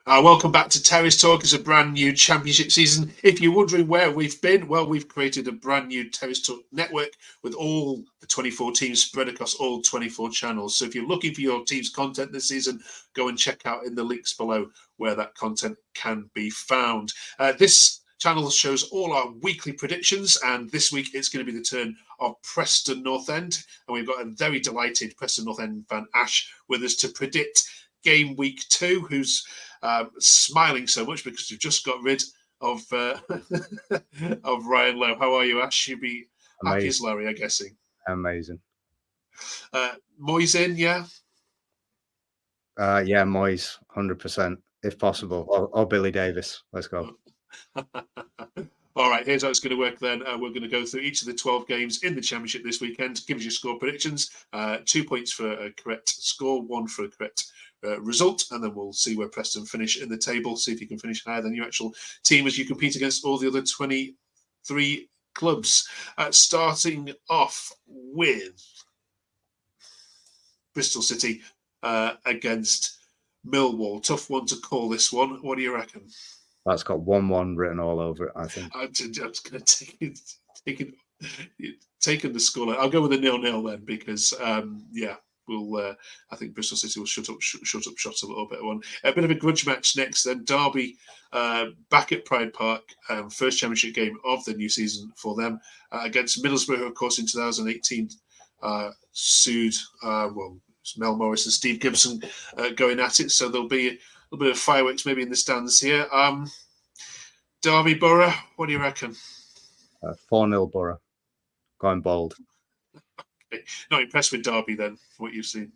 Welcome back to Terrace Talk. It's a brand new championship season. If you're wondering where we've been, well, we've created a brand new Terrace Talk network with all the 24 teams spread across all 24 channels. So if you're looking for your team's content this season, go and check out in the links below where that content can be found. This channel shows all our weekly predictions, and this week it's going to be the turn of Preston North End. And we've got a very delighted Preston North End fan, Ash, with us to predict game week 2, who's smiling so much because we've just got rid of of Ryan Lowe. How are you, Ash? You'd be happy as Amazing. Larry, I'm guessing. Amazing. Moyes in, yeah? Yeah, Moyes, 100%, if possible. Or Billy Davis. Let's go. All right, here's how it's going to work then. We're going to go through each of the 12 games in the Championship this weekend, give us your score predictions, 2 points for a correct score, 1 for a correct result, and then we'll see where Preston finish in the table, see if you can finish higher than your actual team as you compete against all the other 23 clubs. Starting off with Bristol City against Millwall. Tough one to call this one. What do you reckon? That's got 1-1 written all over it, I think. I'm just going to take the score. I'll go with a 0-0 then because, we'll. I think Bristol City will shut up shots a little bit. A bit of a grudge match next. Then Derby back at Pride Park, first championship game of the new season for them against Middlesbrough, who, of course, in 2018 sued. It's Mel Morris and Steve Gibson going at it, so there'll be a little bit of fireworks maybe in the stands here. Derby Borough, what do you reckon? 4-0 Borough. Going bold. Okay. Not impressed with Derby then, what you've seen?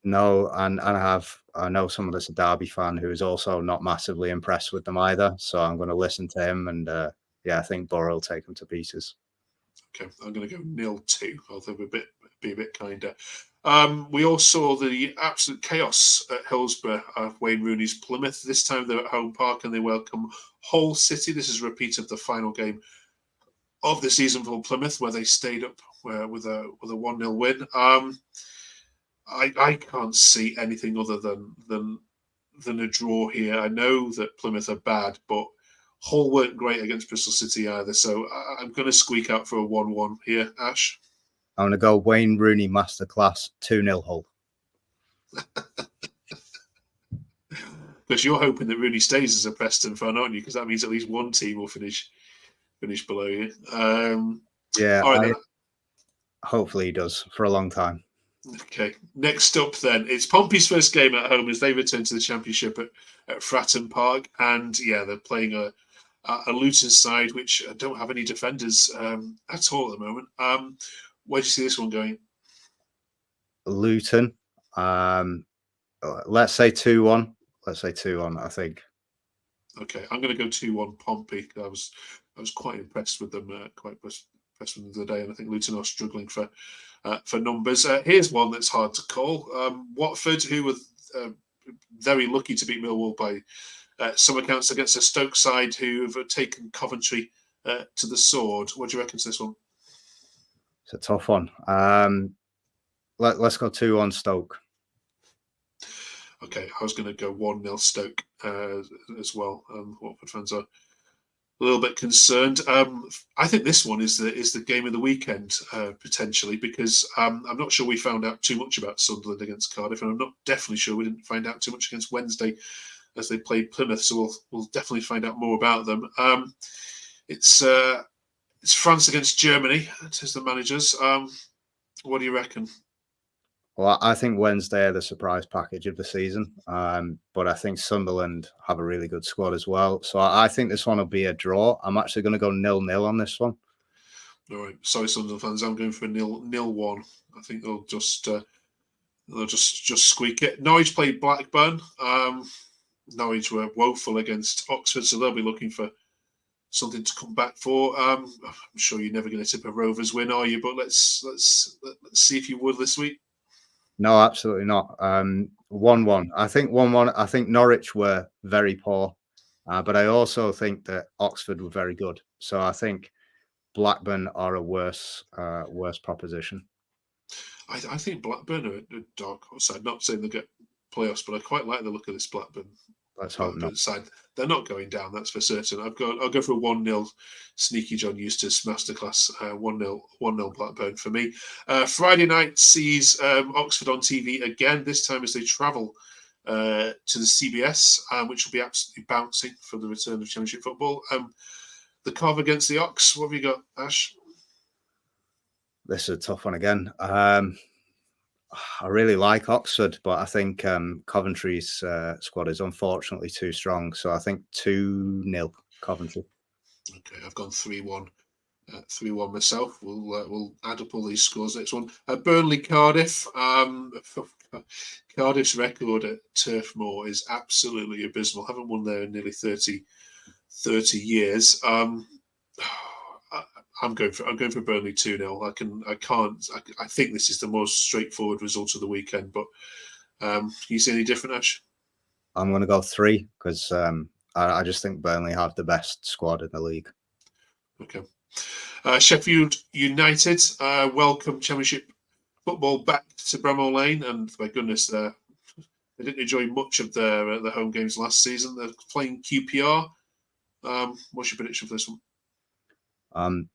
No, and I know someone that's a Derby fan who is also not massively impressed with them either. So I'm going to listen to him, and I think Borough will take them to pieces. Okay, I'm going to go 0-2, although be a bit kinder. We all saw the absolute chaos at Hillsborough of Wayne Rooney's Plymouth. This time they're at home park and they welcome Hull City. This is a repeat of the final game of the season for Plymouth, where they stayed up with a 1-0 win. I can't see anything other than a draw here. I know that Plymouth are bad, but Hull weren't great against Bristol City either, so I'm going to squeak out for a 1-1 here. Ash? I'm going to go Wayne Rooney masterclass, 2-0 Hull. Because you're hoping that Rooney stays as a Preston fan, aren't you? Because that means at least one team will finish below you. Yeah, all right, hopefully he does for a long time. Okay, next up then, it's Pompey's first game at home as they return to the Championship at Fratton Park, and they're playing a Luton side which don't have any defenders at all at the moment. Where do you see this one going? Luton, let's say 2-1. Let's say 2-1, I think. Okay, I'm going to go 2-1 Pompey. I was quite impressed with them, quite impressed with them the other day, and I think Luton are struggling for numbers. Here's one that's hard to call. Watford, who were very lucky to beat Millwall by some accounts against a Stoke side who have taken Coventry to the sword. What do you reckon to this one? It's a tough one. Let's go 2-1 Stoke. Okay, I was going to go 1-0 Stoke as well. Watford fans are a little bit concerned. I think this one is the game of the weekend potentially, because I'm not sure we found out too much about Sunderland against Cardiff, and I'm not definitely sure we didn't find out too much against Wednesday as they played Plymouth. So we'll definitely find out more about them. It's France against Germany. It is the managers. What do you reckon? Well, I think Wednesday are the surprise package of the season, but I think Sunderland have a really good squad as well. So I think this one will be a draw. I'm actually going to go 0-0 on this one. All right, sorry, Sunderland fans. I'm going for a 0-1. I think they'll just squeak it. Norwich played Blackburn. Norwich were woeful against Oxford, so they'll be looking for something to come back for. I'm sure you're never going to tip a Rovers win, are you? But let's see if you would this week. No, absolutely not. 1-1. I think 1-1. I think Norwich were very poor, but I also think that Oxford were very good. So I think Blackburn are a worse proposition. I think Blackburn are a dark horse. I'm not saying they get playoffs, but I quite like the look of this Blackburn Let's hope not. Side. They're not going down, that's for certain. I'll go for a 1-0 sneaky John Eustace masterclass. 1-0 Blackburn for me. Friday night sees Oxford on TV again, this time as they travel to the CBS, which will be absolutely bouncing for the return of Championship football. The Cov against the Ox. What have you got, Ash? This is a tough one again. I really like Oxford, but I think Coventry's squad is unfortunately too strong. So I think 2-0 Coventry. Okay, I've gone 3-1. 3-1 myself. We'll add up all these scores next one. Burnley Cardiff. Cardiff's record at Turf Moor is absolutely abysmal. Haven't won there in nearly 30 years. I'm going for Burnley 2-0. I think this is the most straightforward result of the weekend, but you see any different, Ash? I'm going to go 3 because I just think Burnley have the best squad in the league. Okay. Sheffield United welcome Championship football back to Bramall Lane, and my goodness, they didn't enjoy much of their home games last season. They're playing QPR. What's your prediction for this one?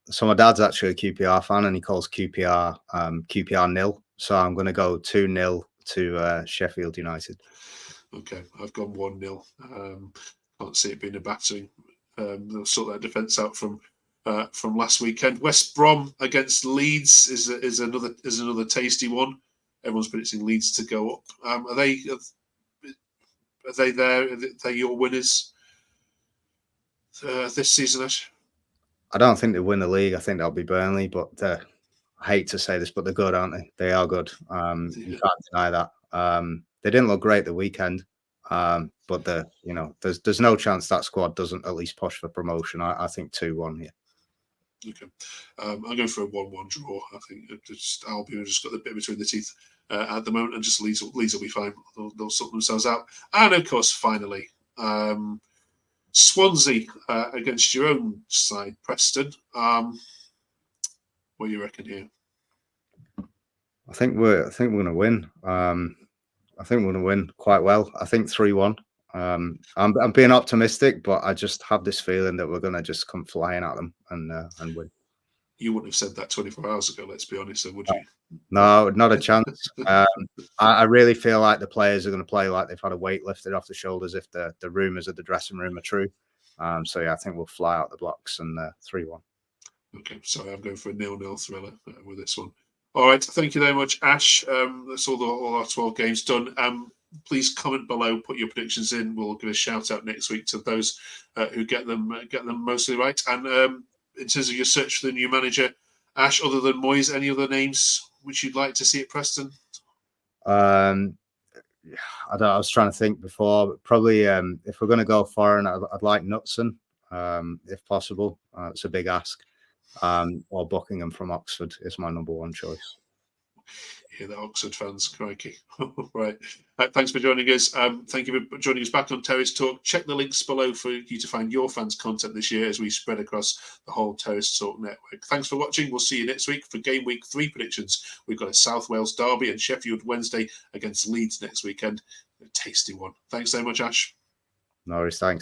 So my dad's actually a QPR fan, and he calls QPR QPR nil. So I'm going to go 2-0 to Sheffield United. Okay, I've gone 1-0. Can't see it being a battering. They'll sort that defence out from last weekend. West Brom against Leeds is another tasty one. Everyone's predicting Leeds to go up. Are they there? Are they your winners this season, Ash? I don't think they win the league. I think that'll be Burnley, but I hate to say this, but they're good, aren't they? They are good. You can't deny that. They didn't look great the weekend, but there's no chance that squad doesn't at least push for promotion. I think 2-1 here. Okay, I'm going for a 1-1 draw. I think Albion have just got the bit between the teeth at the moment, and just Leeds will be fine. They'll sort themselves out. And of course, finally, Swansea against your own side, Preston. What do you reckon here? I think we're going to win. I think we're going to win quite well. I think 3-1. I'm being optimistic, but I just have this feeling that we're going to just come flying at them and win. You wouldn't have said that 24 hours ago, let's be honest, would you? No, not a chance. I really feel like the players are going to play like they've had a weight lifted off the shoulders if the rumours of the dressing room are true. So, yeah, I think we'll fly out the blocks and 3-1. Okay, sorry, I'm going for a 0-0 thriller with this one. All right, thank you very much, Ash. That's all our 12 games done. Please comment below, put your predictions in. We'll give a shout out next week to those who get them mostly right. And in terms of your search for the new manager, Ash, other than Moyes, any other names which you'd like to see at Preston? I was trying to think before, but probably if we're going to go foreign, I'd like Knutson, if possible. It's a big ask. Or Buckingham from Oxford is my number one choice. Yeah, the Oxford fans, crikey. Right. Thanks for joining us. Thank you for joining us back on Terrace Talk. Check the links below for you to find your fans' content this year as we spread across the whole Terrace Talk network. Thanks for watching. We'll see you next week for Game Week 3 predictions. We've got a South Wales derby and Sheffield Wednesday against Leeds next weekend. A tasty one. Thanks so much, Ash. No worries, thanks.